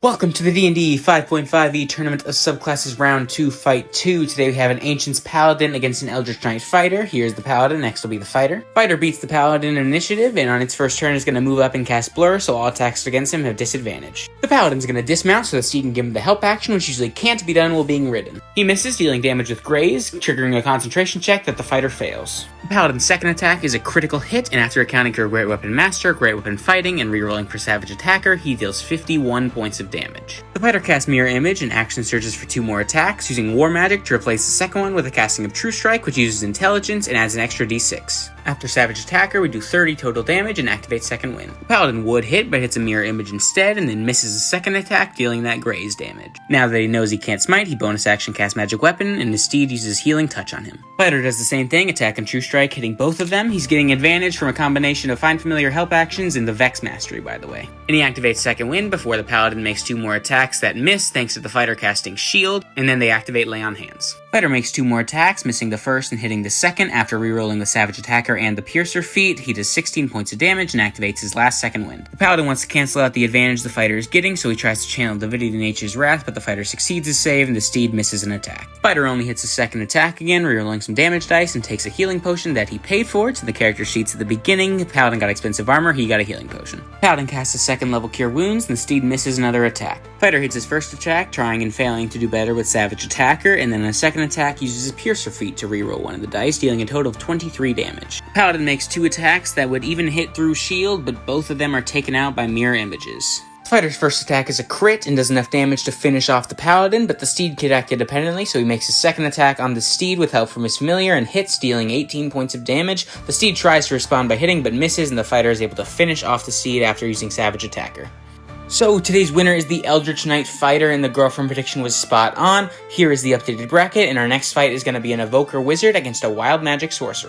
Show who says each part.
Speaker 1: Welcome to the D&D 5.5e Tournament of Subclasses Round 2 Fight 2. Today we have an Ancient's Paladin against an Eldritch Knight Fighter. Here's the Paladin, next will be the Fighter. Fighter beats the Paladin in initiative, and on its first turn is going to move up and cast Blur, so all attacks against him have disadvantage. The Paladin's going to dismount so the steed can give him the help action, which usually can't be done while being ridden. He misses, dealing damage with Graze, triggering a concentration check that the Fighter fails. The Paladin's second attack is a critical hit, and after accounting for Great Weapon Master, Great Weapon Fighting, and rerolling for Savage Attacker, he deals 51 points of damage. The Fighter casts Mirror Image and action surges for 2 more attacks, using War Magic to replace the second one with a casting of True Strike, which uses Intelligence and adds an extra d6. After Savage Attacker, we do 30 total damage and activate Second Wind. The Paladin would hit, but hits a Mirror Image instead, and then misses a second attack, dealing that Graze damage. Now that he knows he can't smite, he bonus action casts Magic Weapon, and his steed uses Healing Touch on him. Fighter does the same thing, attack and True Strike, hitting both of them. He's getting advantage from a combination of Find Familiar help actions and the Vex Mastery, by the way. And he activates Second Wind before the Paladin makes 2 more attacks that miss thanks to the Fighter casting Shield, and then they activate Lay on Hands. Fighter makes 2 more attacks, missing the first and hitting the second. After rerolling the Savage Attacker and the Piercer feat, he does 16 points of damage and activates his last Second Wind. The Paladin wants to cancel out the advantage the Fighter is getting, so he tries to channel Divinity Nature's Wrath, but the Fighter succeeds his save and the steed misses an attack. The Fighter only hits his second attack again, rerolling some damage dice, and takes a healing potion that he paid for. To the character sheets at the beginning, the Paladin got expensive armor, he got a healing potion. The Paladin casts a second level Cure Wounds, and the steed misses another attack. The Fighter hits his first attack, trying and failing to do better with Savage Attacker, and then a second attack uses a Piercer feat to reroll one of the dice, dealing a total of 23 damage. The Paladin makes 2 attacks that would even hit through shield, but both of them are taken out by mirror images. The Fighter's first attack is a crit and does enough damage to finish off the Paladin, but the steed could act independently, so he makes his second attack on the steed with help from his familiar and hits, dealing 18 points of damage. The steed tries to respond by hitting, but misses, and the Fighter is able to finish off the steed after using Savage Attacker. So, today's winner is the Eldritch Knight Fighter, and the girlfriend prediction was spot on. Here is the updated bracket, and our next fight is going to be an Evoker Wizard against a Wild Magic Sorcerer.